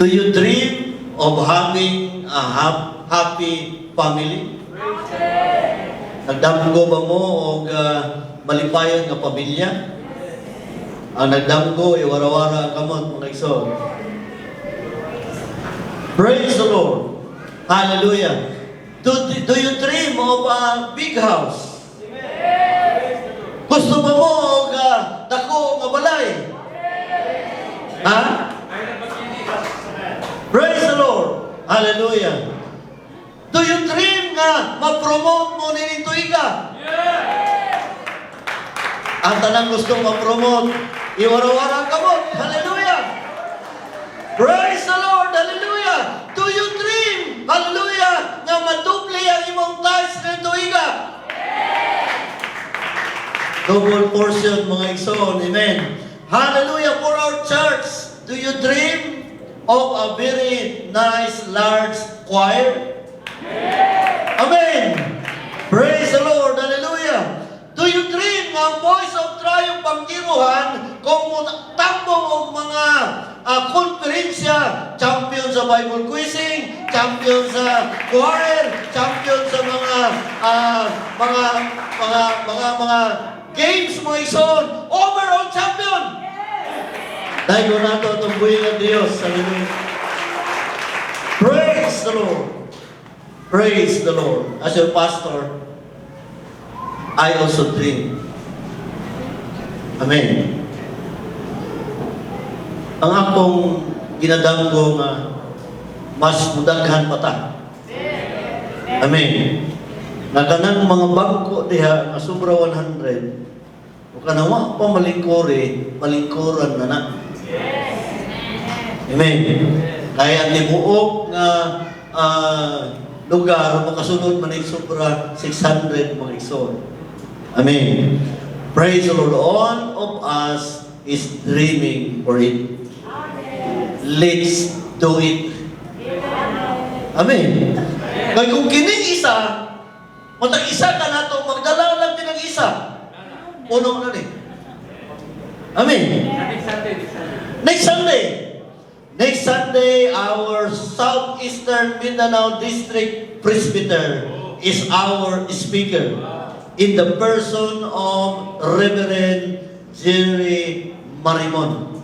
Do you dream of having a happy family? Nagdamgo ba mo og malipayon nga pamilya? Ang nagdamgo iwara-wara kamot mga igsoon. Praise the Lord. Hallelujah. Do you dream of a big house? Gusto ba mo og dako nga balay? Ha? Praise the Lord. Hallelujah. Do you dream nga ma-promote mo ni Tuiga? Ang tanang gusto ma-promote, iwara-wara ka mo. Hallelujah. Praise the Lord. Hallelujah. Do you dream? Hallelujah. Nga maduple ang imong tithes ni Tuiga? Double portion mga igsoon. Amen. Hallelujah for our church. Do you dream of a very nice large choir? Amen. Praise the Lord. Hallelujah. Do you dream ng Voice of Triumph Pangkiruhan kung tambong og mga konferensya, champion sa Bible quizzing, champion sa choir, champion sa mga games mga ison, overall champion. Dahil ko na ito itong buhay ng Diyos. Hallelujah. Praise the Lord. Praise the Lord. As your pastor, I also dream. Amen. Ang akong ginadanggo nga mas mudaghan pa ta. Amen. Naganang mga bangko diha nga sobra 100. O kanawa pa malingkuran na na. Amen. Kaya tibuok nga lugar makasunod man ay sobra 600 mga igsoon. Amen. Praise the Lord. All of us is dreaming for it. Let's do it. Amen. Kaya kung kining isa, matag isa ka na ito, magdala lang din ang isa. Puno na rin. Amen. Next Sunday. Next Sunday, our Southeastern Mindanao District Presbyter is our speaker in the person of Reverend Jerry Marimon.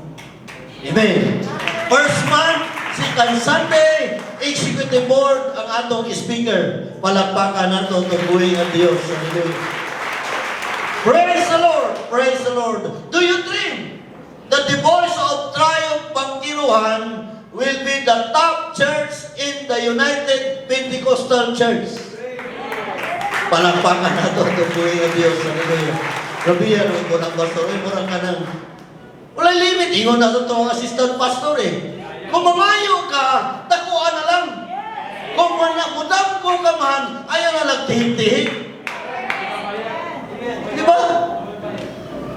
Amen. First month, second Sunday, Executive Board ang atong speaker. Palakpakan nato itong buhay ng Diyos. Praise the Lord! Praise the Lord! Do you dream that the Voice of Triumph Pangkiruhan will be the top church in the United Pentecostal Church? Palakpakan nato itong buhay ng Diyos. Grabe yan, kung ang pastor, murang ka ng wala limit. Ingon na ito ang assistant pastor eh. Kung mamayo ka, takuan na lang. Kung mudam ko ka man, ayaw na lang tihig-tihig. Di ba?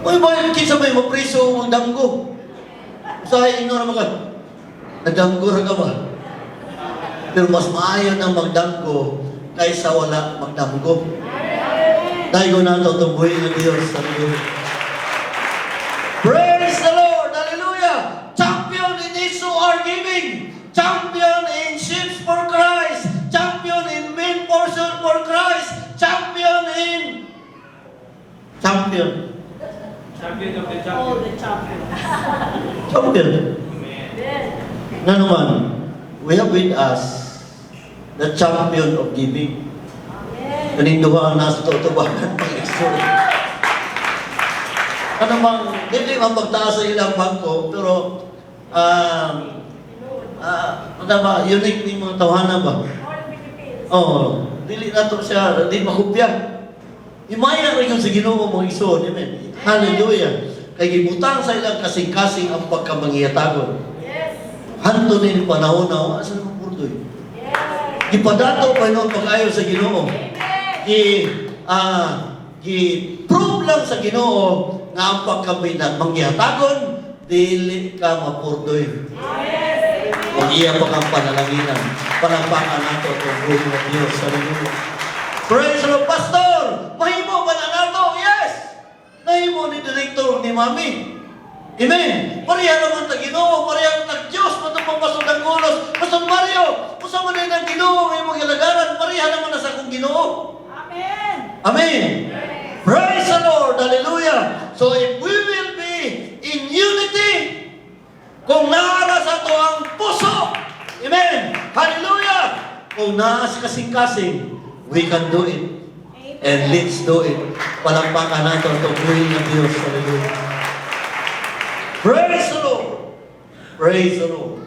Uy, ba, kinsa may mapriso ang damgo? Usahay, ingon naman ka, nagdamgo rin ka ba? Pero mas maayon ang magdamgo kaysa wala magdamgo. Dahil ko na ito itong buhay ng Diyos. Praise the Lord! Hallelujah! Champion in issue or giving. Champion in ships for Christ. Champion in main portion for Christ. Champion in... Champion. Champion of the champion. Oh, the champion. Champion. Yes. Nga naman, we have with us the champion of giving. Kaninduha ang nasa tutubahan ng ekstra. Ano bang, hindi man pagtaas sa ilang bangko, pero, ano ba, unique ni mga tawanan ba? Oo, dili na ito siya, di makupya. Imaya rin yung sa Ginoo mga iso, amen. Hallelujah. Kaya gibutang sa ilang kasing-kasing ang pagkamangiyatagon. Hanto ni panahon na, asa naman purdoy? Gipadato pa noon pag-ayaw sa Ginoo. Gi-prove lang sa Ginoo nga ang pagkamangiyatagon, dili ka mapurdoy. Kung iya pa kang panalaginan, palampakan nato itong buhay ng Diyos. Hallelujah. Praise the Lord, Pastor! Mahimo ba na nato? Yes! Nahimo ni Director ni Mami. Amen. Pareha naman ta Ginoo, pareha tag Dios mo Pastor Dangulos, Pastor Mario, kung mo na ng Ginoo ay mong ilagaran, pareha naman na sa akong Ginoo. Amen. Amen. Praise the Lord. Hallelujah. So if we will be in unity, kung naara sa ito ang puso, amen. Hallelujah. Kung naas kasing-kasing, we can do it. And let's do it. Palakpakan natin ito. Puri ng Diyos. Hallelujah. Praise the Lord. Praise the Lord.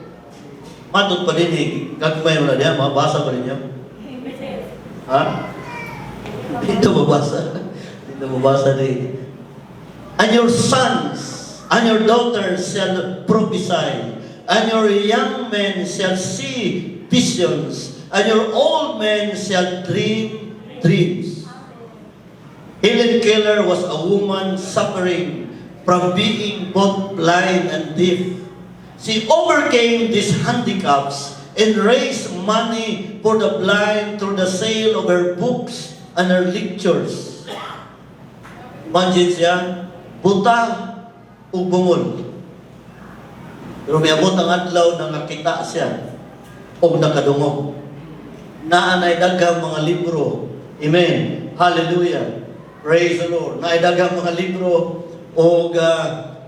Matod pa din eh. Gagmay mo na diyan. Mabasa pa rin yan. Amen. Ha? Dito mabasa. Dito mabasa din. And your sons and your daughters shall prophesy, and your young men shall see visions, and your old men shall dream dreams. Helen Keller was a woman suffering from being both blind and deaf. She overcame these handicaps and raised money for the blind through the sale of her books and her lectures. Imagine siya, buta o bungol. Pero may abot ang adlaw na nakita siya o nakadungog. Naanay daghang mga libro. Amen. Hallelujah. Praise the Lord. Naanay daghang mga libro o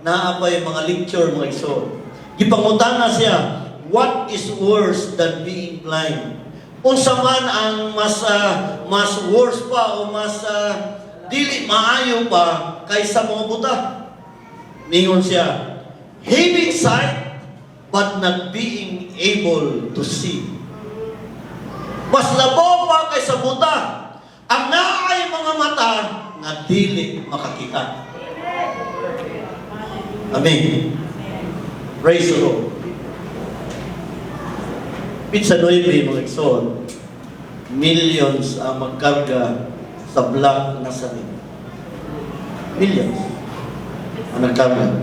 naapay mga lecture, mga iso. Gipangutana siya, what is worse than being blind? Unsa man ang mas worse pa o mas dili maayo pa kaysa mga buta? Mingon siya, having sight but not being able to see. Mas labaw pa kaysa buta ang naay mga mata na dili makakita. Amen. Praise the Lord. Pizza 9, mga ikson, millions ang magkarga sa black na sanin. Millions ang nagkarga.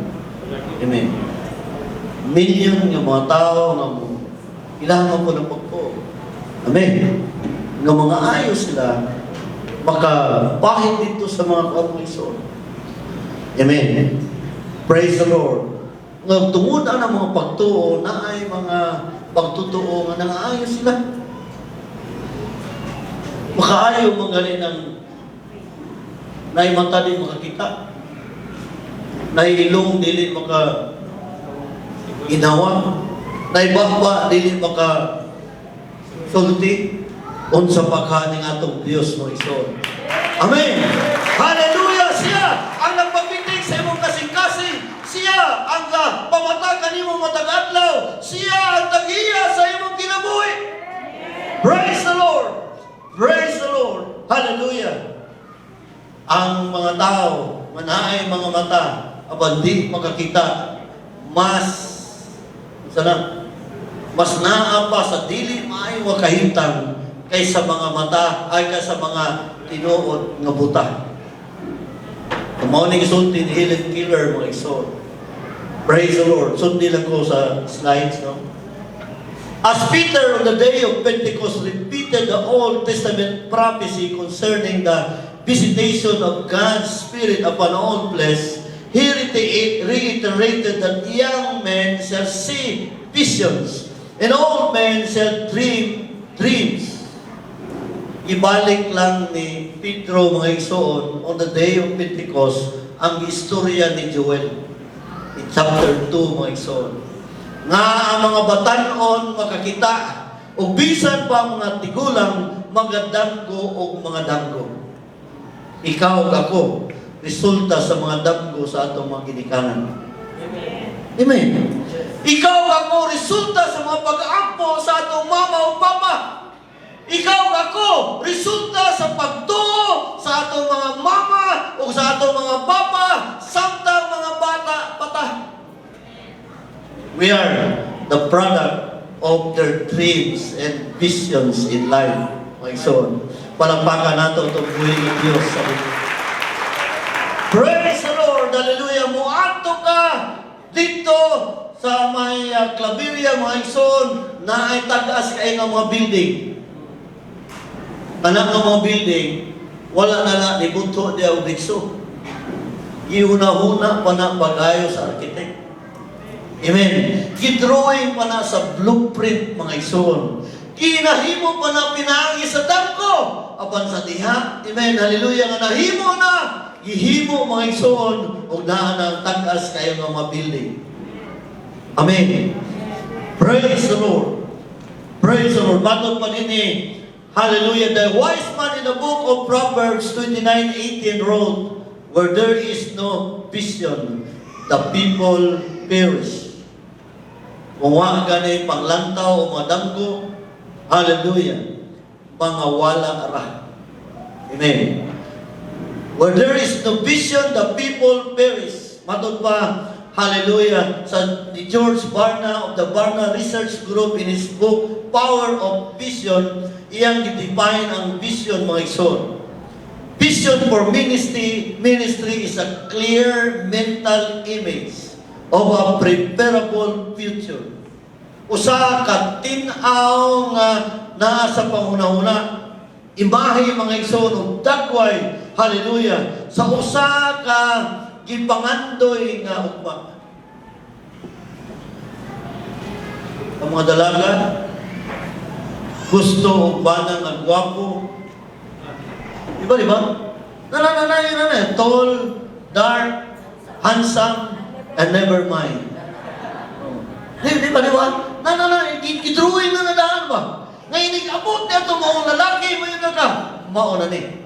Amen. Million ng mga tao na kailangan po ng pagpo. Amen. Ng mga ayos sila makapahid dito sa mga kamuliso. Amen. Praise the Lord. Nga tungod ang mga pagtuo na ay mga pagtutuo nga nangaayos sila. Makaayo magaling ng naimata din makakita. Nailong dili maka inawa. Naibakba dili maka sulti. Unsa pagkaning atong Dios mo iso. Amen. Hallelujah. Siya ang nagpapitig sa imong kasing-kasing. Siya ang pamata kanimo matag-adlaw. Siya ang tagiya sa imong kinabuhi. Praise the Lord. Praise the Lord. Hallelujah. Ang mga tao, manaay mga mata, abandi makakita, mas naa pa sa dili maayo makahimtang kaysa mga mata ay kaysa mga tinuod nga buta. Mao ning isulti ni Helen Keller, mga iso. Praise the Lord. Sundi lang ko sa slides, no? As Peter on the day of Pentecost repeated the Old Testament prophecy concerning the visitation of God's Spirit upon all flesh, he reiterated that young men shall see visions and old men shall dream dreams. Ibalik lang ni Pedro, mga igsoon, on the day of Pentecost, ang istorya ni Joel. In chapter 2, mga igsoon. Nga ang mga batanon makakita, o bisan pa mga tigulang, mga damgo o mga damgo. Ikaw ug ako, resulta sa mga damgo sa atong mga ginikanan. Amen. Ikaw ug ako, resulta sa mga pag-aampo sa atong mama o papa. Ikaw ako, resulta sa pagtuo sa atong mga mama o sa atong mga papa, samtang mga bata. We are the product of their dreams and visions in life. My son, palampakan nato itong buhay ng Diyos sa buhay. Praise the Lord! Hallelujah! Muadto ka dito sa may Claveria, mga son, na ay tagas kayo ng mga building. Anak ng mga building, wala na lang ibuto di ang dikso. Iuna-huna pa na pag-ayo sa arkitek. Amen. Gidrawing pa na sa blueprint, mga igsoon. Kinahimo pa na pinaagi sa dangko. Apan sa diha. Amen. Hallelujah. Nga nahimo na. Gihimo, mga igsoon. Huwag na ang tagas kayo ng mga building. Amen. Praise the Lord. Praise the Lord. Matod pa din hallelujah. The wise man in the book of Proverbs 29:18 wrote, where there is no vision, the people perish. Kung wala gani panglantaw o mga danggo, hallelujah, mga wala ra. Amen. Where there is no vision, the people perish. Matod pa, hallelujah, sa ni George Barna of the Barna Research Group in his book, Power of Vision, iyang define ang vision, mga igsoon. Vision for ministry is a clear mental image of a preparable future. Usa ka tin-aw nga naa sa panghuna-huna. Imahe, mga igsoon, ug dagway, hallelujah, sa usa ka gipangandoy nga ugma. Ang mga dalaga gusto og banang nga gwapo. Diba? Tall, dark, handsome, and never mind. Di ba? Gidrawing na nadaan ba? Ngayon, abot niya ito maong lalaki, mo yun na ka. Mauna ni.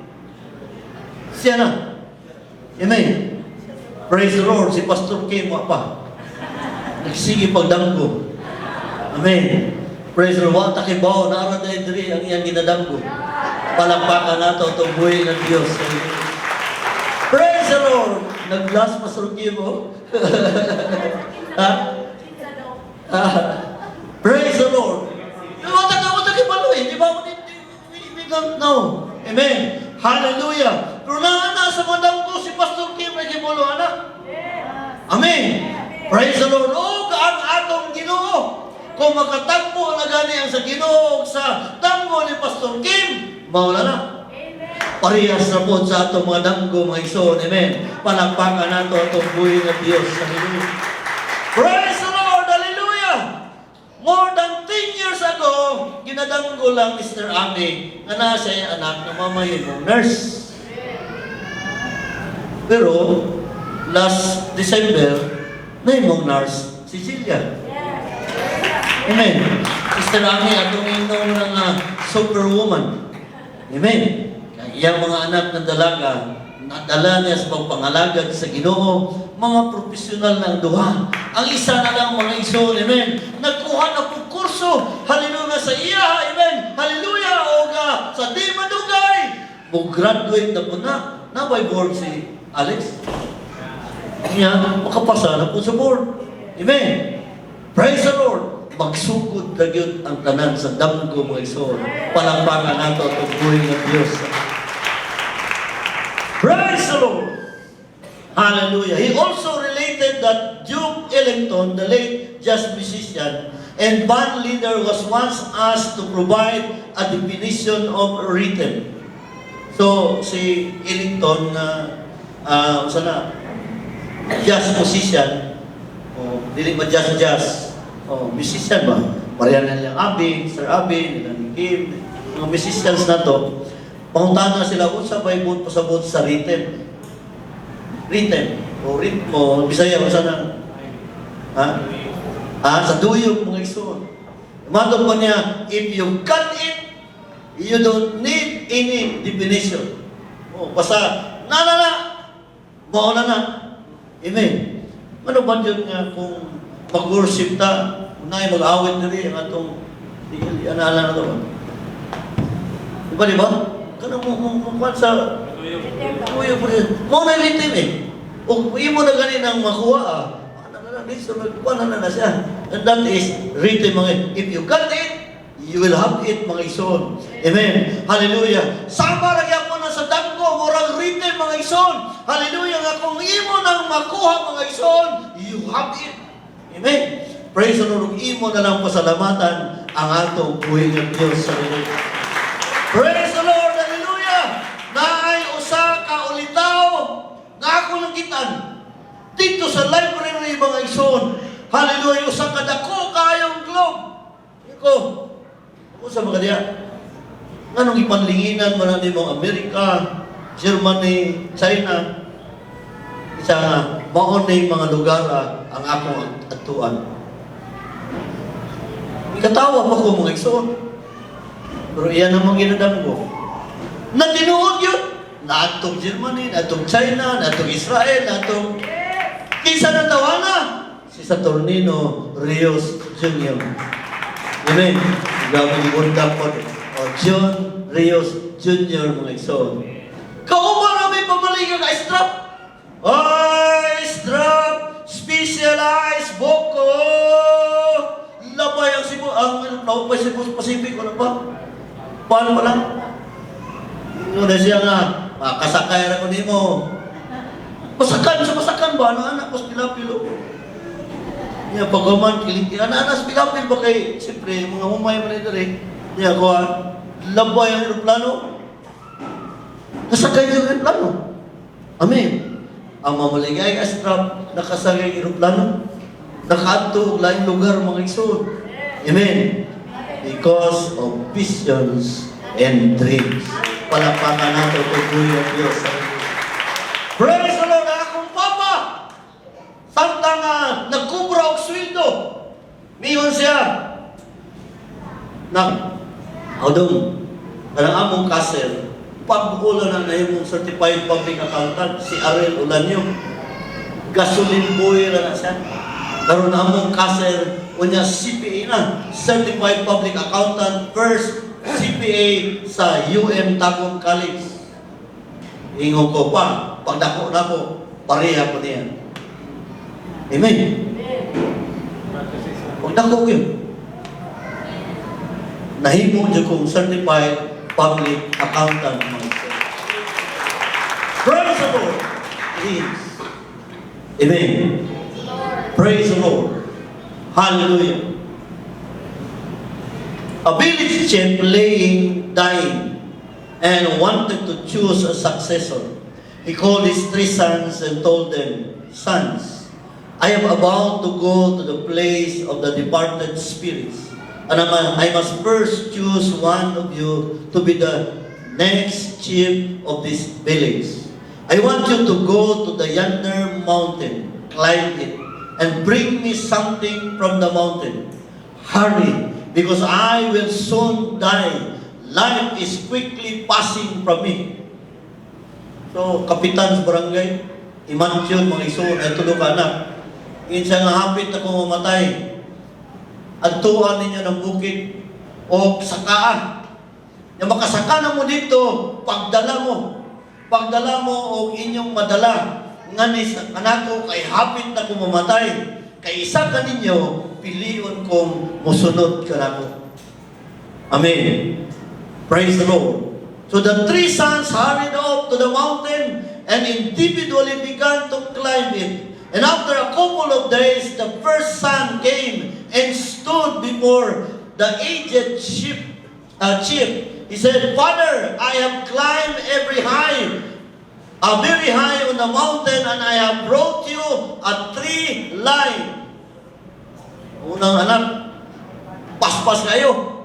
Siya na. Amen. Praise the Lord. Si Pastor Kim, pa. Nagsige pagdanggo. Amen. Praise the Lord. Takibaw, naroon na diri ang iyang ginadanggo. Palakpakan nato itong buhay ng Diyos. Praise the Lord. Nag-blast Pastor Kim, oh. Ha? Praise the Lord. We don't know. Amen. Hallelujah. Pero na sa madam ko si Pastor Kim ay kibulo, anak. Amen. Praise the Lord. O, ang atong Ginoo. Kung makatagpo na gani ang sa Ginoo sa damgo ni Pastor Kim, maula na. Parehas na po sa atong mga damgo, mga igsoon. Amen. Palakpakan nato atong buhay ng Diyos. Hallelujah. Praise the Lord. Hallelujah. More than 10 years ago, ginadanggo lang Mr. Ami na nasa yung anak na mamayin mong nurse. Pero, last December, na yung nurse, si Celia. Amen. Mr. Ami, atong inom ng superwoman. Amen. Iyang mga anak na dalaga, nadala niya sa pagpangalagad sa Ginoo, mga profesional ng duha. Ang isa na lang, mga igsoon, amen. Nagkuha na po kurso, hallelujah, sa iya, amen. Hallelujah, o sa di madugay. Mag-graduate na po na by board si Alex. Kaya, makapasa na po sa board. Amen. Praise the Lord. Magsugod na yun ang tanan sa damgo, mga igsoon. Palakpakan nato at buhay ng Diyos. Praise the Lord. Hallelujah. He also related that Duke Ellington, the late jazz musician and band leader, was once asked to provide a definition of rhythm. So, si Ellington, jazz musician, dili ba jazz, musician ba? Parehan na nilang Sir Abi, nilang Kim, mga musicians na to. Pangutahan na sila, sa Bible pasabot sa rhythm. Rhythm, o ritmo, Bisaya, o sana? Sa duyog, mga igsoon. Matod pa niya, if you got it, you don't need any definition. Basta, mauna na. Amen. Ano ba yun nga kung mag-worship ta, unay mag-awit na rin ang atong anala na ito. Diba? Kano mo sa tuyog mo rin. Mo na rhythm O mo na ganin ang makuha na siya. And that is rhythm, mga. If you got it, you will have it, mga igsoon. Amen. Hallelujah. Sama lagi ako na sa danggo, murang rhythm, mga igsoon. Hallelujah. Nga kung imo nang makuha, mga igsoon, you have it. Amen. Praise the Lord. Imo na lang pasalamatan ang atong buhay ng Diyos. Hallelujah. Praise the Lord. Hallelujah. Naay usa ka ulitaw nga ako nagitan dito sa library, mga igsoon. Hallelujah, usa ka dako kayong globe. Iko, ako sa mga diya. Anong ipanlinginan man nimo Amerika, Germany, China, sa maon na mga lugar ang akong atuan. Ikatawa pa ko mga igsoon. Pero iyan namang ginadam ko. Natinuod yun. Naatong Germany, naatong China, naatong Israel, naatong... Kinsa na tawana? Si Saturnino Rios Jr. Amen. Grabe ni Bunda po. O John Rios Jr. mga igsoon. Kauma na may pamaligang ka-strap. Ay, strap, specialized, boko. Labay ang Cebu, ang naupay Cebu Pacific, wala pa. Paano pa lang? Yun na siya nga, kasakay na ko nimo. Masakan ba? Anak-anak, pas pilapilo. Niya, pagaman, kilinti. Anak-anak, sa pilapil ba kay, siyempre, mga humay mo nito rin. Niya, kuha, labay ang aeroplano. Nasakay yung aeroplano. Amen. Ang mamaligay ka strap, nakasagay ang aeroplano. Nakaadto, laing lugar, mga igsoon. Amen. Because of visions and dreams. Palapakan natin ito, Kuya Diyos. Praise the Lord, akong Papa. Samtang nagkubra og sweldo. Miyon siya. Adong, kanang among kasel, pag-ulan na yung certified public accountant, si Ariel Ulanyo. Gasoline boy na siya. Karon among kasel, unya CPA na, certified public accountant, first CPA sa UM Tagum College. Ingo ko pa, pagdako na ko, pareha po niya. Amen. Pagdako ko yun. Nahimo dyan kong certified public accountant. Praise the Lord. Please. Amen. Praise the Lord. Hallelujah. A village chief dying and wanted to choose a successor. He called his 3 sons and told them, "Sons, I am about to go to the place of the departed spirits, and I must first choose one of you to be the next chief of this village. I want you to go to the yonder mountain, climb it, and bring me something from the mountain. Hurry, because I will soon die. Life is quickly passing from me." So, kapitan sa barangay, imansyon, mga isuon, ay tulog ka anak. Insa nga hapit na kung mamatay. Adtuan ninyo ng bukid o sakaan. Yung makasaka na mo dito, pagdala mo o inyong madala. Nganis, anako, kay hapit na kung mamatay. Kay isa ka ninyo, piliyon kong musunod ka na ko. Amen. Praise the Lord. So the 3 sons hurried off to the mountain and individually began to climb it. And after a couple of days, the first son came and stood before the aged chief. He said, "Father, I have climbed very high on the mountain, and I have brought you a tree line." Unang anak, paspas kayo.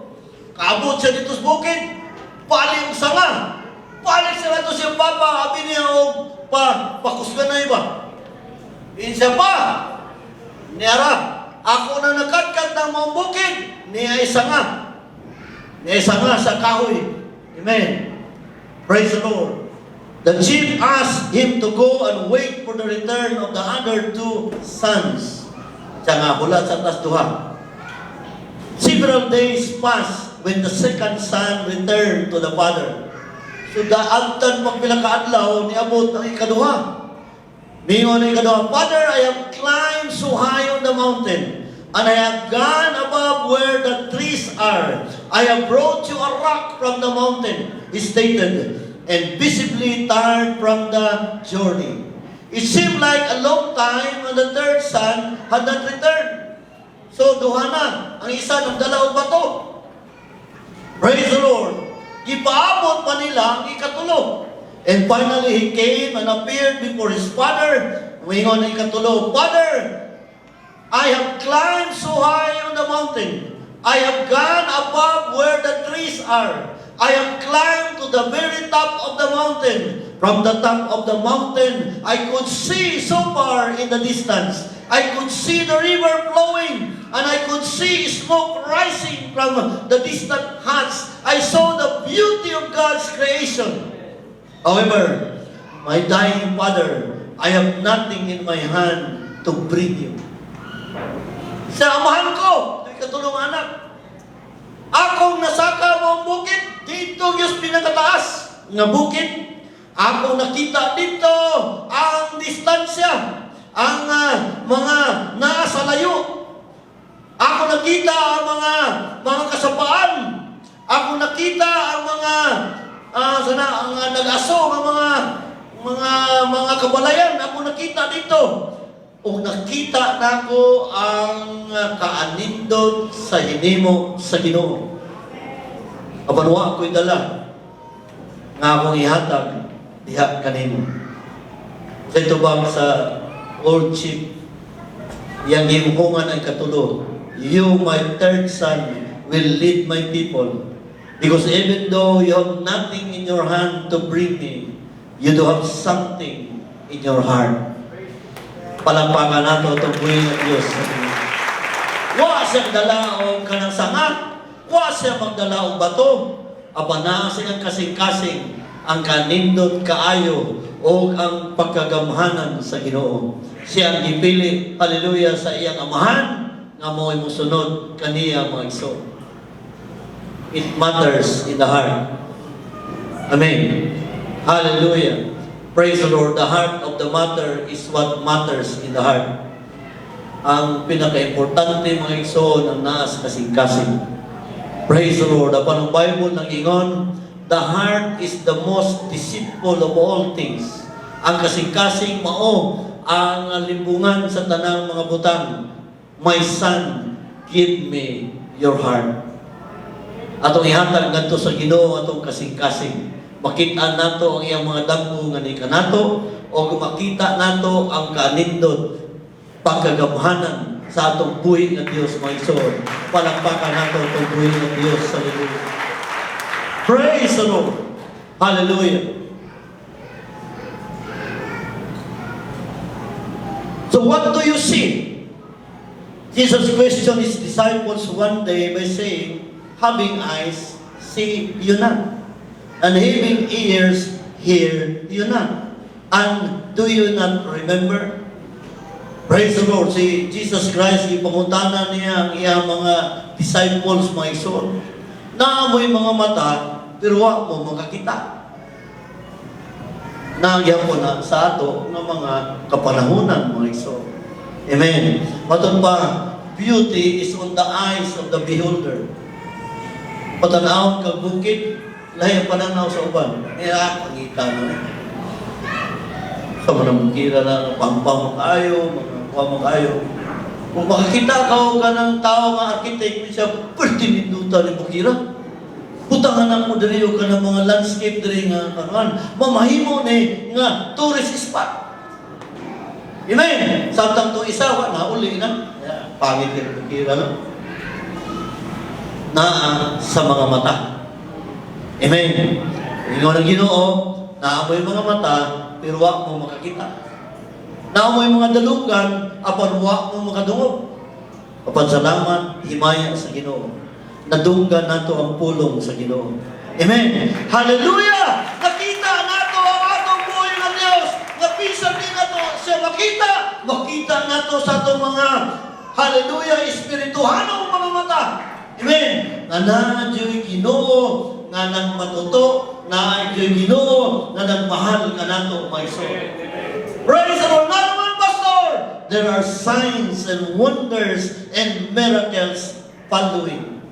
Kaabot siya dito sa bukid. Paling sanga. Paling sila to siya, Papa. Abi niya, pakusgan na iba. Insa pa. Niyara, ako na nakatkat ng mga bukid. Niya isanga. Niya isanga sa kahoy. Amen. Praise the Lord. The chief asked him to go and wait for the return of the other 2 sons. Siya nga, bulat sa tas duha. Several days passed when the second son returned to the father. So daagtan pagpila ka adlaw, niabot ang ikaduha. Mingon ang ikaduha, "Father, I have climbed so high on the mountain, and I have gone above where the trees are. I have brought you a rock from the mountain," he stated, "and visibly tired from the journey." It seemed like a long time, and the third son had not returned. So duha na, ang isa nagdala og bato. Praise the Lord. Ipaabot pa nila ang ikatulo. And finally, he came and appeared before his father. Wingon ang ikatulo, "Father, I have mountain. I have gone above where the trees are. I have climbed to the very top of the mountain. From the top of the mountain, I could see so far in the distance. I could see the river flowing, and I could see smoke rising from the distant huts. I saw the beauty of God's creation. However, my dying father, I have nothing in my hand to bring you. Sa amahan ko, katulong anak, akong nasaka mo ang bukid, dito Diyos pinakataas nga bukid. Akong nakita dito ang distansya, ang mga nasa layo. Ako nakita ang mga kasapaan. Ako nakita ang mga ang nag-aso, ang mga kabalayan. Ako nakita dito. O nakita nako ang kaanindot sa hinimo sa Ginoo. Abanwa ako'y dala nga akong ihatag diha kanino. Ito ba sa Lord Chief, yang gimuhungan ang katulo, you, my third son, will lead my people. Because even though you have nothing in your hand to bring me, you do have something in your heart. Palampakan nato itong buhay ng Diyos. Wa siyang dala o kanang sanga, wa siyang magdala o bato, abana siyang kasing-kasing ang kanindot kaayo o ang pagkagamhanan sa Ginoo. Siya ang gipili, hallelujah, sa iyang amahan, nga mo'y musunod kaniya mga iso. It matters in the heart. Amen. Hallelujah. Praise the Lord. The heart of the matter is what matters in the heart. Ang pinaka-importante mga iso ng naas kasing-kasing. Praise the Lord. Apan ang Bible nang ingon, the heart is the most deceitful of all things. Ang kasing-kasing mao ang limbungan sa tanang mga butang. My son, give me your heart. Atong ihatag ngadto sa Ginoo atong kasing-kasing. Makita nato ang iyang mga dagko nga ni kanato o makita nato ang kanindot pagkagamhanan sa atong buhi ng Dios mga igsoon. Palakpakan nato atong buhi ng Dios sa Hallelujah. Praise the Lord. Hallelujah. So what do you see? Jesus questioned his disciples one day by saying, having eyes, see you not. And having ears, hear you not. And do you not remember? Praise the Lord. Si Jesus Christ, ipamuntanan niya ang iyang mga disciples, mga igsoon. Naamoy mga mata, pero wa mo makakita. Nagyan ko na sa ato ng mga kapanahunan, mga igsoon. Amen. Matun pa, beauty is on the eyes of the beholder. Patanawon kag bukid, lahi ang pananaw sa uban. Pangita na. Sa mga mukira na, pampang makayo, mga makayo. Kung makakita ka o ka ng tao nga architect, siya, pertininduta ni mukira. Putangan mo dali o ka ng mga landscape dali nga kanuan. Mamahimo ni nga tourist spot. Amen. Samtang to isa, na uli na. Pangit yung mukira na. Sa mga mata. Amen. Ingon ang Ginoo, naamoy mga mata, pero wa mo makakita. Naamoy mga dalugan, apan wa mo makadungog. Apan salamat, himaya sa Ginoo. Nadunggan nato ang pulong sa Ginoo. Amen. Hallelujah! Nakita nato ang atong buhay ng Diyos. Napisan din nato siya makita. Makita nato sa atong mga, hallelujah, espirituhanong mga mata. Amen. Nga na-adyo'y Ginoo, nga nang matuto, na-adyo'y Ginoo, nga nang mahal ka nato, my soul. Praise the Lord. Not one, Pastor. There are signs and wonders and miracles following.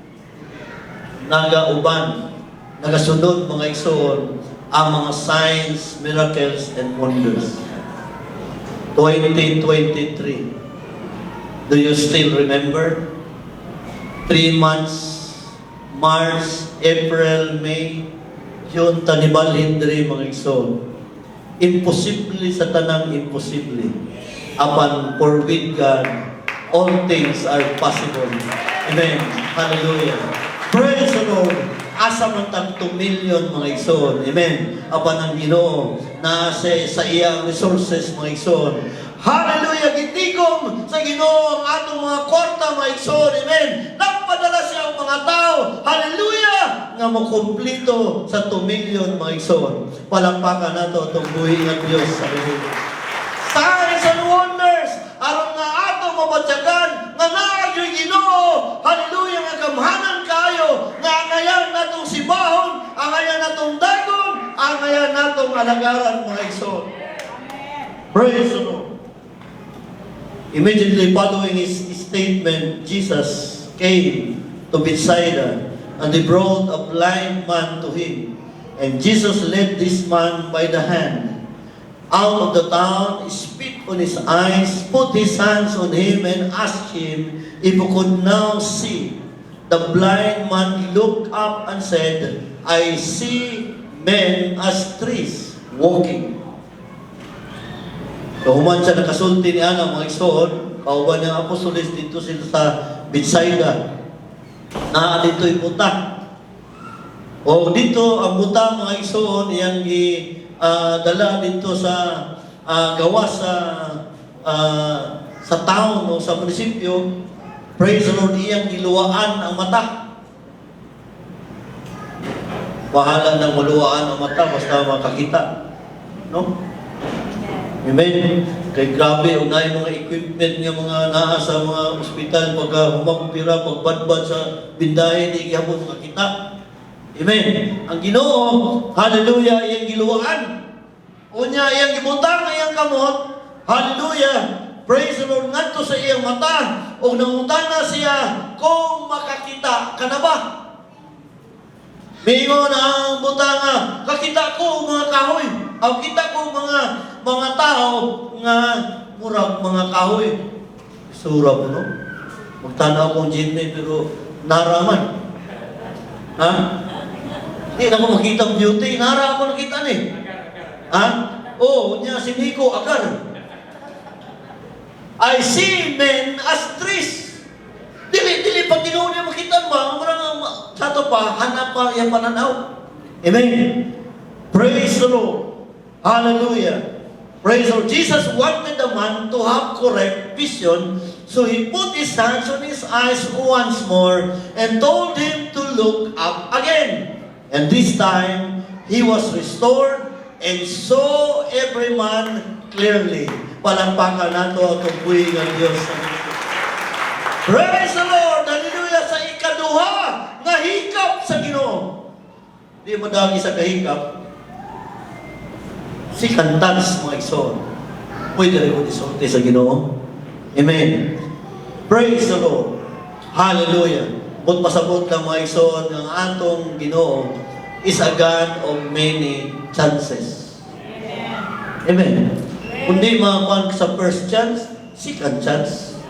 Nagauban, nagasunod mga igsoon, ang mga signs, miracles, and wonders. 2023. Do you still remember? 3 months, March, April, May, June, tanibal hindri mga igsoon. Imposible sa tanang imposible. Apan for with God, all things are possible. Amen. Hallelujah. Praise the Lord. Asa man tag 2 million mga igsoon. Amen. Apan ang Ginoo na sa iyang resources mga igsoon. Hallelujah. Gitigom sa Ginoo ang atong mga kwarta mga igsoon. Amen. Nagpadala siya ang mga tao. Hallelujah. Nga makumplito sa 2 million mga igsoon. Palakpakan nato itong buhi ng Diyos. Hallelujah. Signs and wonders aron nga ato mabatyagan nga naa gyud Ginoo. Hallelujah, nga gamhanan kayo nga angayan natong sibahon, angayan natong dagon, angayan natong alagaran mga igsoon. Praise the Lord. Immediately following his statement, Jesus came to Bethsaida, and they brought a blind man to him. And Jesus led this man by the hand out of the town, spit on his eyes, put his hands on him, and asked him if he could now see. The blind man looked up and said, I see men as trees walking. Kahuman siya nakasulti ni Ana, mga igsoon, kauban ng apostoles dito sila sa Bethsaida, na dito'y buta. O dito, ang buta, mga igsoon, iyang dala dito sa gawa sa town o sa munisipyo. Praise the Lord, iyang giluwaan ang mata. Bahala ng maluwaan ang mata basta makakita. No? Amen. Kay grabe, unay mga equipment ng mga naa sa mga ospital pagka humagpira, pagbadbad sa bindahe, di gihapon makakita. Amen. Ang Ginoo, hallelujah, iyang giluwaan. Unya, iyang gibutang, iyang kamot. Hallelujah. Praise the Lord. Ngadto sa iyang mata. O nangutana siya kung makakita ka na ba? Mingon ang butanga, kakita ko mga kahoy. O kita ko mga tao nga murag mga kahoy. Sura mo, no? Magtanaw kong jinne, pero naraman. Ha? Hindi na ko makita ang beauty. Nara ako nakita ni. Ha? Oh, niya si Nico agar. I see men as trees. Dili pag Ginoo niya makita mo, marang sa to pa hanap pa yang pananaw. Amen. Praise the Lord. Hallelujah. Praise the Lord. Jesus wanted the man to have correct vision, so he put his hands on his eyes once more and told him to look up again. And this time, he was restored and saw every man clearly. Palampakan nato ang buhay ng Diyos. Praise the Lord! Hallelujah! Sa ikaduha nga hikap sa Ginoo. Di madagi sa kahikap. Si kantans mga igsoon. Pwede rin ko isulti sa Ginoo. Amen. Praise the Lord. Hallelujah. Kung pasabot lang mga igsoon, ang atong Ginoo is a God of many chances. Amen. Kundi makakuha sa first chance, second chance.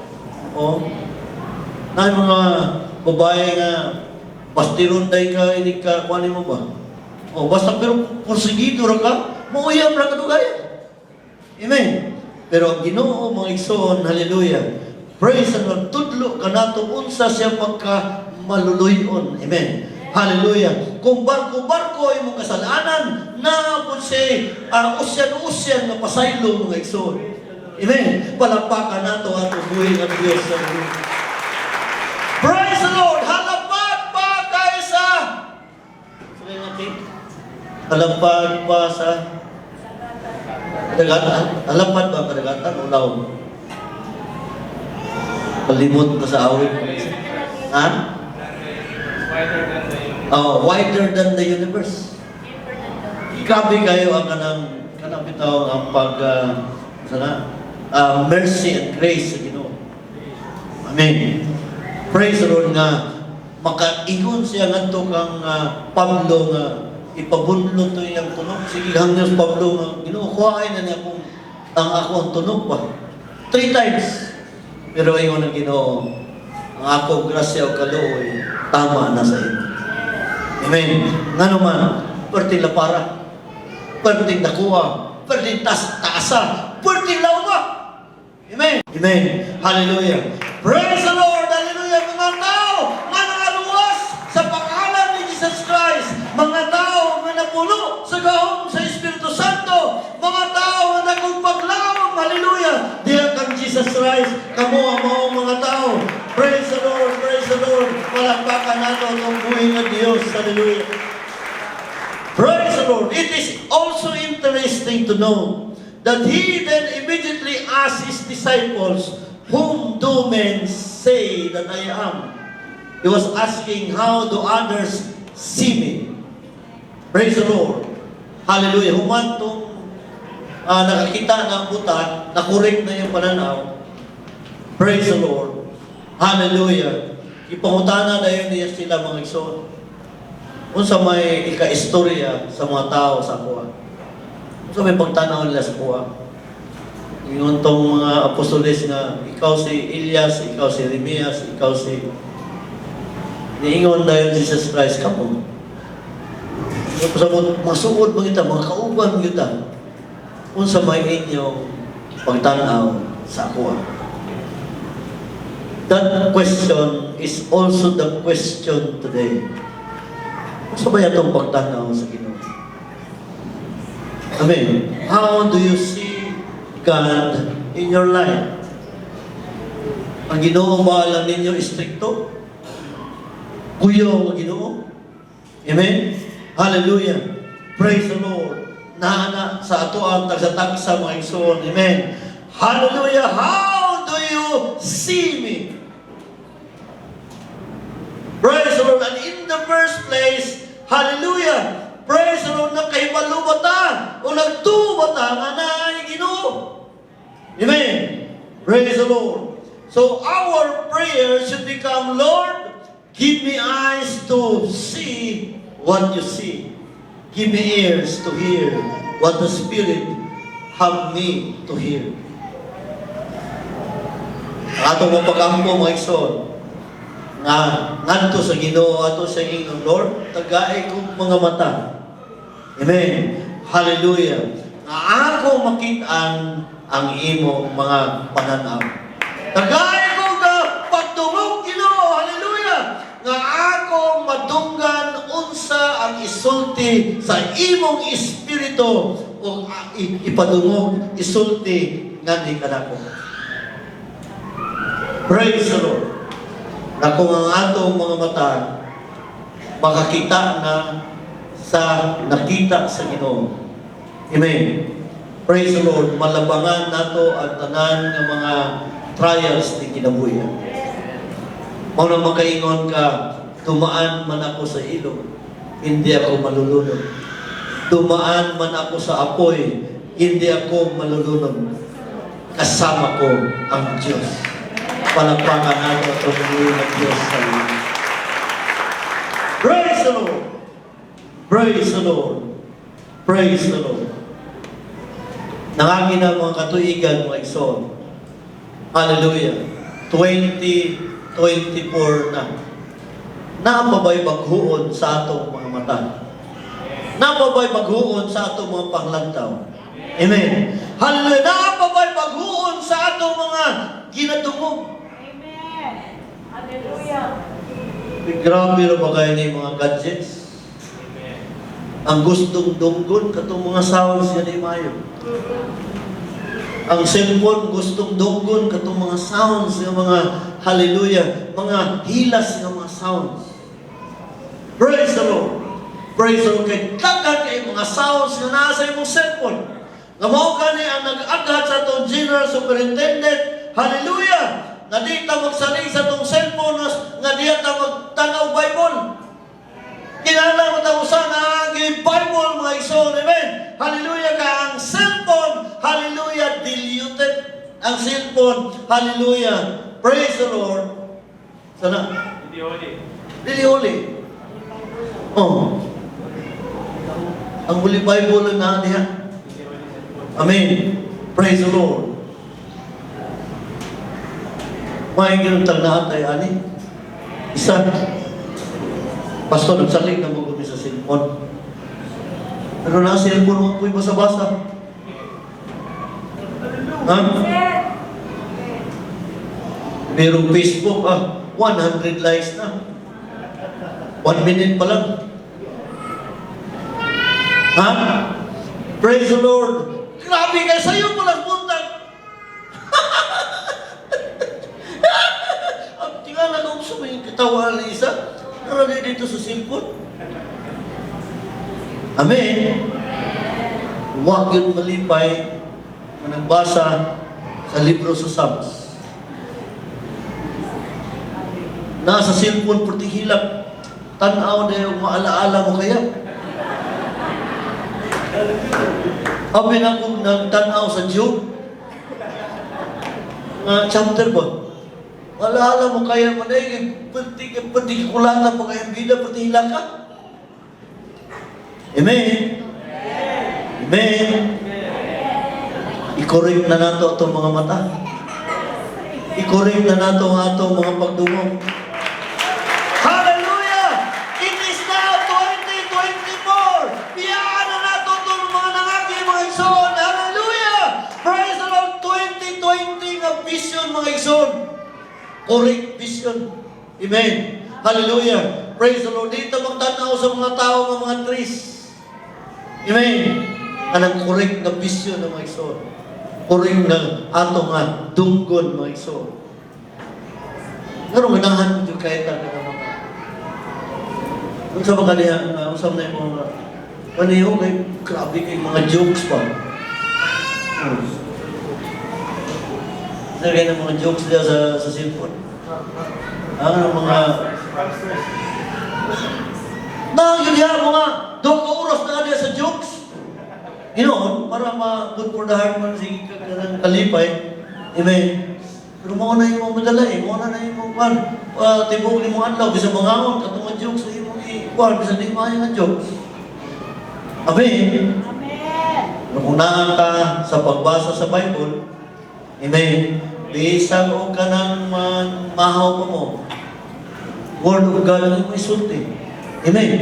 O, na mga babae nga, pastiron day ka, hindi ka, kuhanin mo ba? O, basta pero porsigido ra ka, mauyam ra ka dugaya. Amen. Pero ang Ginoo, mga igsoon, hallelujah. Praise the Lord. Tudlo ka nato unsa siya pagka maluluyon. Amen. Hallelujah. Kung barko-barko ay mong kasalanan, na po siya usyan-usyan na pasaylo mga igsoon. Amen. Palapakan nato at ubuhin ang Diyos sa Diyos. Praise the Lord. Halapad pa kaysa. Sabi natin. Halapad pa sa dagatan. Halapad ba kadagatan o laon? Palimot ka sa awit. Ha? Wider than the universe. Grabe kayo ang kanang bitaw ang mercy and grace sa Ginoo. Amen. Praise the Lord nga makaingon siya ngadto kang Pablo nga ipabunlon to iyang tunog. Sige hanggang Pablo nga Ginoo kuhain na niya kung ang ako ang tunog pa. 3 times. Pero ingon ang Ginoo, ang ako grasya o kaluoy tama na sa iyo. Amen. Nga naman, perting lapara, perting nakuha, perting taasa, perting lauma. Amen. Amen. Hallelujah. Praise the Lord! Hallelujah! Mga tao nga nangaluwas sa pangalan ni Jesus Christ. Mga tao nga napuno sa gahom sa Espiritu Santo. Mga tao nga nagpaglaom. Hallelujah! Diyan kang Jesus Christ. Kamo ang mga tao. Praise the Lord! Praise the Lord! Palakpakan nato ang buhay ng Diyos. Hallelujah! Praise the Lord! It is also interesting to know that he then immediately asked his disciples, "Whom do men say that I am?" He was asking, "How do others see me?" Praise the Lord. Hallelujah. Humantong nakakita ng buta, na-correct na yung pananaw. Praise the Lord. Hallelujah. Ipangutana na yun niya sila mga igsoon. Kung sa may ika-istorya sa mga tao sa kuha. Kung sa may pagtanaw nila sa kuha. Yung tong mga apostoles nga, ikaw si Elias, ikaw si Jeremias, ikaw si... Niingon dahil Jesus Christ ka mo. Masuod mo kita, mga kauban mo kita. Kung sa may inyong pagtanaw sa kuha. That question is also the question today. Gusto ba itong pagtanaw sa Ginoo? Amen. How do you see God in your life? Ang Ginoo ba alam ninyo istrikto? Kuyo ang Ginoo? Amen? Hallelujah. Praise the Lord. Nana sa ato ang tagsatagsa mga igsoon. Amen. Hallelujah. How do you see me? Praise the Lord. And in the first place, hallelujah, praise the Lord, nakahibalo ba ta? O nagtuba ta nga na Ginoo? Amen. Praise the Lord. So our prayer should become, Lord, give me eyes to see what you see. Give me ears to hear what the Spirit have me to hear. Ato mo pagampo mga igsoon, nga nganto sa Ginoo ato sa ingong Lord, tagay kong mga mata. Amen. Hallelujah. Nga ako makitaan ang imo mga pananaw. Tagay ko na pagtungog Ginoo. Hallelujah. Nga ako madunggan unsa ang isulti sa imong espiritu o ipadungog isulti ngani kanako. Praise the Lord. Na kung ang atong mga mata makakita na sa nakita sa Ginoo. Amen. Praise the Lord. Malabangan nato ang tanan ng mga trials ni kinabuhi. Mao na makaingon ka, dumaan man ako sa ilog, hindi ako malulunod. Dumaan man ako sa apoy, hindi ako malulunod. Kasama ko ang Diyos. Palakpakan natin ang pagbuhay ng Diyos sa iyo. Praise the Lord! Praise the Lord! Praise the Lord! Nangangin ang mga katuigan, mga igsoon. Hallelujah! 2024 na. Napabay baghuon sa atong mga mata. Napabay baghuon sa atong mga panglantaw. Amen! Hallelujah! Napabay baghuon sa atong mga ginatungog. Hallelujah. Grabe na ba kayo ni mga gadgets? Ang gustong dunggon katong mga sounds yan ay mayo. Ang cellphone gustong dunggon katong mga sounds ng mga hallelujah, mga hilas ng mga sounds. Praise the Lord. Praise the Lord. Kaya tagat kay mga sounds na nasa imong cellphone. Nga mao gani ang nag-aghat sa itong General Superintendent. Hallelujah! Nga di ta magsalig sa itong cellphone nga di ta magtanaw Bible. Kinala mo ta usa nga ang Bible mga igsoon. Amen. Hallelujah ka ang cellphone. Hallelujah diluted ang cellphone. Hallelujah. Praise the Lord. Sana? Hindi huli. Dili huli. Oh. Ang huli Bible na diha. Amen. Praise the Lord. May ginutang na atay, ani? Isa. Pastor, nagsalig na mag-umi sa cellphone. Pero na cellphone mo po'y basa-basa. Ha? Pero Facebook, 100 likes na. 1 minute pa lang. Ha? Praise the Lord. Grabe ka, sa'yo mo lang buntag. Ang tingala kong sumay katawa ng isa. Narali dito sa cellphone. Amen. Huwag yun malipay na nagbasa sa libro sa Psalms. Nasa cellphone pati hilap. Tanaw na yung maalaala mo kaya. Abi na kong nagtanaw sa Job. Chapter ba? Maalaala mo kaya mo na yung pati kulata pa kayang bida pati hilak ka. Amen. Amen. I-correct na nato itong mga mata. I-correct na nato ang atong mga pagdungog. Hallelujah! It is now 2024! Biyaan na nato itong mga nangagi, mga igsoon. Hallelujah! Praise the Lord! 2020 nga vision, mga igsoon. Correct vision. Amen. Hallelujah! Praise the Lord! Dito magtanaw sa mga tao ng mga trees. Amen. Anang correct na vision ng mga igsoon. Correct na ato nga dunggon mga igsoon. Ngano ganahan yung kahit ang mga kung sa mga kaniya, usap na yung mga paniho kay grabe kay mga jokes pa. Nagay ng mga jokes niya sa cellphone. Ang mga yun yan, mga 2 oras na niya sa jokes. Ginoon, para ma-good for the heart man sige kalipay. Amen. Pero mo na yung madala mo na yung tibok ni mo adlaw bisa mangaon katong mga jokes sa imong i-kuan bisa di maayo nga jokes. Amen. Amen. Kung naa ka sa pagbasa sa Bible, amen. Bisag o ka nang mahaw pa mo. Word of God ang imo isulti. Amen.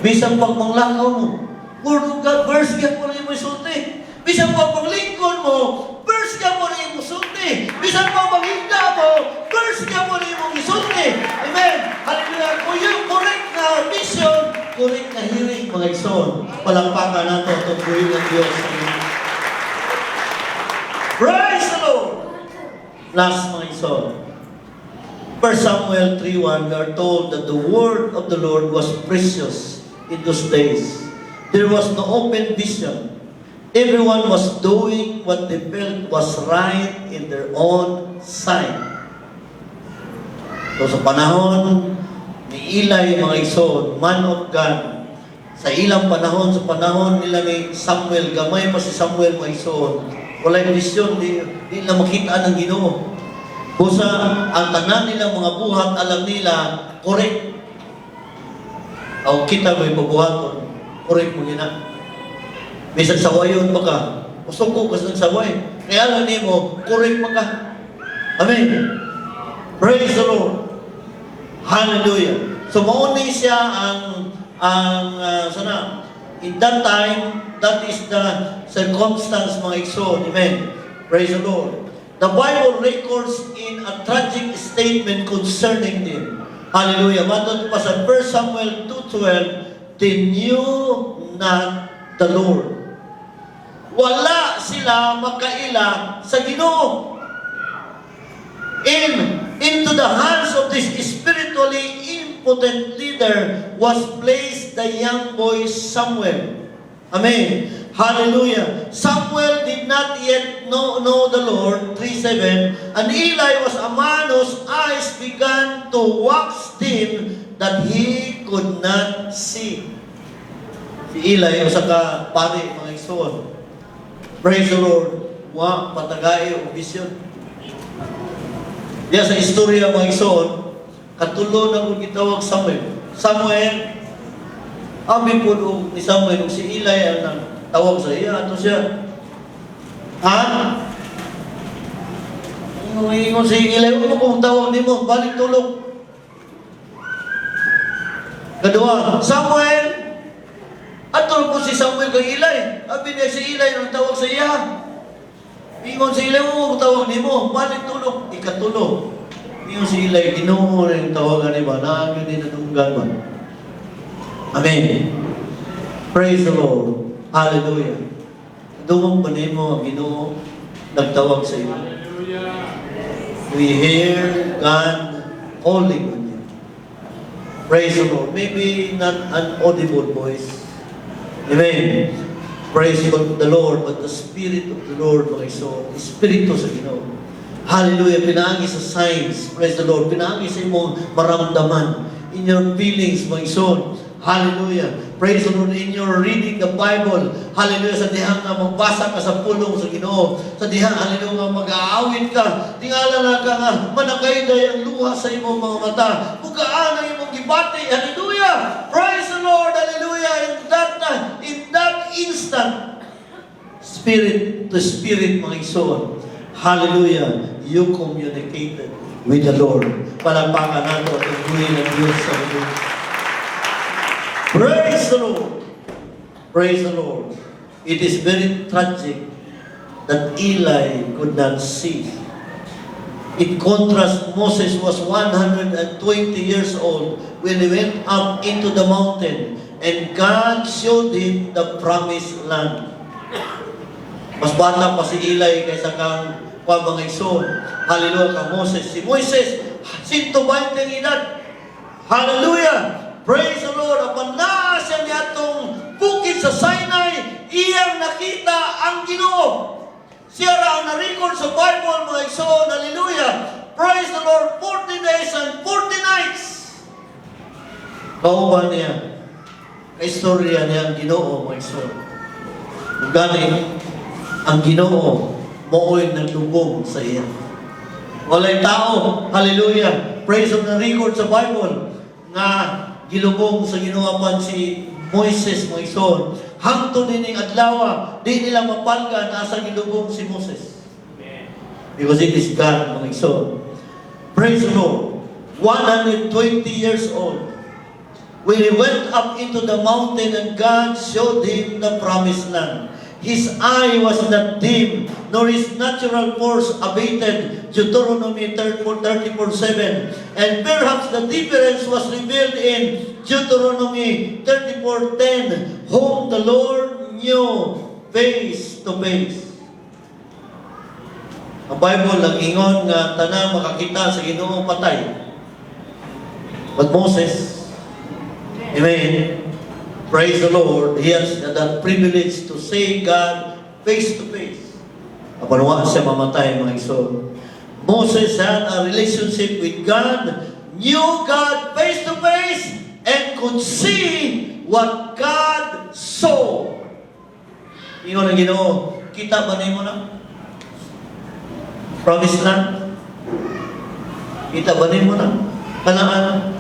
Bisag pagmanglakaw mo, Word of God, verse ka po rin mo isulti. Bisag paglingkod mo, verse ka po rin mo isulti. Bisag paghinda mo, verse ka po rin mo isulti. Amen. Hallelujah. Kung yung correct na mission, correct na hearing, mga igsoon, palakpakan nato itong buhay ng Diyos. Praise the Lord. Last, mga igsoon. 1 Samuel 3:1, we are told that the word of the Lord was precious in those days. There was no open vision. Everyone was doing what they felt was right in their own sight. So sa panahon ni Eli, mga igsoon, man of God, sa ilang panahon, sa panahon nila ni Samuel, gamay pa si Samuel, mga igsoon, walay vision, di na makita ng Ginoo. Busa, ang tanan nilang mga buhat, alam nila, correct. O kita mo'y pabuhaton, correct mo gina. Bisag sawayon pa ka, usok ko kasi nagsaway. Kaya alam niyo mo, correct pa ka. Amen. Praise the Lord. Hallelujah. So, mauni siya in that time, that is the circumstance, mga igsoon. Amen. Praise the Lord. The Bible records in a tragic statement concerning them. Hallelujah. Matod pa sa 1 Samuel 2:12, they knew not the Lord. Wala sila makaila sa Ginoo. Into the hands of this spiritually impotent leader was placed the young boy Samuel. Amen. Hallelujah. Samuel did not yet know the Lord, 3:7, and Eli was a man whose eyes began to wax dim that he could not see. Si Eli, usa ka pari, mga igsoon. Praise the Lord. Wa patagay o vision. Diya sa istorya, mga igsoon, katulo na kung gitawag Samuel. Samuel, abi po ni Samuel, si Eli ang tawag sa iya, ato siya. Ha? Ingon si Eli, mo kung tawag ni mo, balik tulog. Kadua, Samuel, ato po si Samuel kay Eli. Abi niya si Eli, ang tawag sa iya. Ingon si Eli, mo kung tawag ni mo, balik tulog. Ikatulo, Yung sila, Ginoo rin tawagan ni ba? Naagyo din natunggan ba? Amen. Praise the Lord. Hallelujah. Dumang pa mo ang Ginoo nagtawag sa iyo. We hear God calling on you. Praise the Lord. Maybe not an audible voice. Amen. Praise the Lord, but the Spirit of the Lord, mga iso, Espiritu sa Ginoo. Hallelujah. Pinaagi sa signs. Praise the Lord. Pinaagi sa imong maramdaman. In your feelings, mga iso. Hallelujah. Praise the Lord. In your reading the Bible. Hallelujah. Sa dihang nga magbasa ka sa pulong sa Ginoo. Sa dihang, hallelujah, nga mag-aawit ka. Tingala na ka nga, managayday ang luha sa imong mga mata. Bugaan ang imong gibati. Hallelujah. Praise the Lord. Hallelujah. In that instant, spirit to spirit, mga iso. Hallelujah. You communicated with the Lord. Palakpakan nato at iguhin ng Diyos sa mundo. Praise the Lord. Praise the Lord. It is very tragic that Eli could not see. In contrast, Moses was 120 years old when he went up into the mountain and God showed him the promised land. Mas bata pa si Eli kaysa kang mga iso. Hallelujah ka Moses. Si Moises, 120 ang edad. Hallelujah! Praise the Lord! Apan na siya niya itong bukid sa Sinai, iyang nakita ang Ginoo. Siya ra ang na-record sa Bible, mga iso. Hallelujah! Praise the Lord! 40 days and 40 nights. Kauban niya. Kaistorya niya ang Ginoo, mga iso. Gani, ang Ginoo, mooy nagdubong sa iya. Walay tao, hallelujah, praise of the record sa Bible, nga gilubong sa Ginoo si Moises, mga ison. Hangtod nining adlaw, di nila mapalgan asa gilubong si Moses. Because it is God, mga ison. Praise the Lord. 120 years old. When he went up into the mountain and God showed him the promised land. His eye was not dim, nor his natural force abated. Deuteronomy 34:7. And perhaps the difference was revealed in Deuteronomy 34:10, whom the Lord knew face to face. Ang Bible nag-ingon nga tanang makakita sa Ginoo patay. But Moses, amen, praise the Lord, he has that privilege to see God face to face. Apan wa siya mamatay, mga iso. Moses had a relationship with God, knew God face to face, and could see what God saw. Ingon ang Ginoo, kita ba nimo na? Promise land? Kita ba nimo na? Kanaan,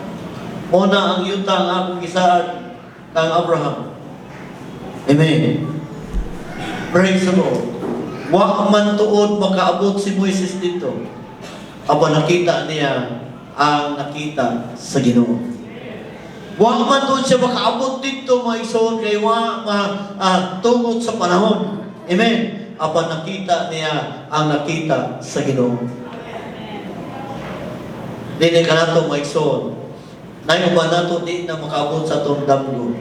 muna ang yuta ang akong gisaan kang Abraham. Amen. Praise the Lord. Wa man tuod makaabot si Moises dito. Aba nakita niya ang nakita sa Ginoo. Wa man tuod siya makaabot dito, mga iso, kay wa tungot sa panahon. Amen. Aba nakita niya ang nakita sa Ginoo. Dili ka nato, mga iso. Naiuban nato di na makaabot sa itong damgo.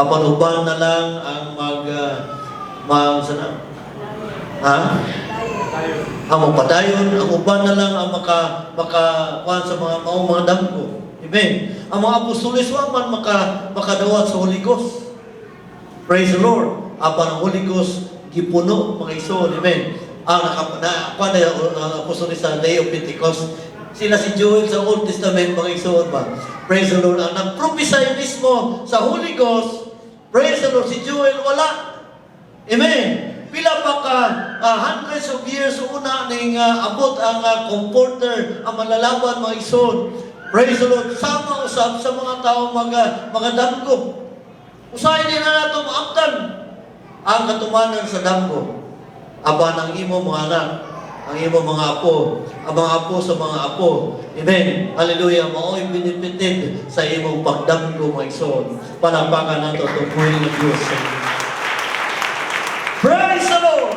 Apan uban na lang ang ang padayon, ang uban na lang ang makakuan sa mga damgo. Amen. Ang mga apostoles wa man makadawat sa Holy Ghost. Praise the Lord. Apan ang Holy Ghost gipuno, mga iso. Amen. Ang apostoles sa Day of Pentecost, sila si Joel sa Old Testament, mga isuon ba? Praise the Lord. Ang nag-prophesy mismo sa Holy Ghost, praise the Lord, si Joel wala. Amen. Pila pa ka hundreds of years una ning abot ang comforter, ang malalaban, mga isuon. Praise the Lord. Sama usab sa mga tao mga damgo. Usahay din na nato maabtan ang katumanan sa damgo. Aba ng imo mga anak, ang imo mga apo, ang mga apo sa mga apo. Amen. Hallelujah. Mao'y binipitin sa imong pagdamgo, mga ison. Palakpakan nato itong buhay ng Diyos sa inyo. Praise the Lord!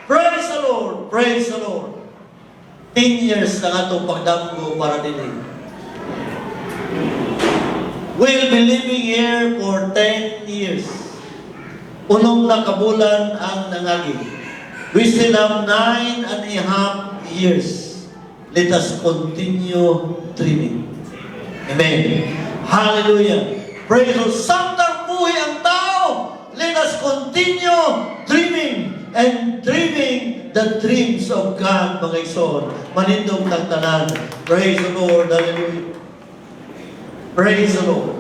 Praise the Lord! Praise the Lord! 10 years na nga itong pagdamgo para din. We'll be living here for 10 years. Unong nakabulan ang nangagi. We still have 9.5 years. Let us continue dreaming. Amen. Hallelujah. Praise the Lord. Samtang buhay ang tao, let us continue dreaming and dreaming the dreams of God, mga igsoon. Manindong tagtanan. Praise the Lord. Hallelujah. Praise the Lord.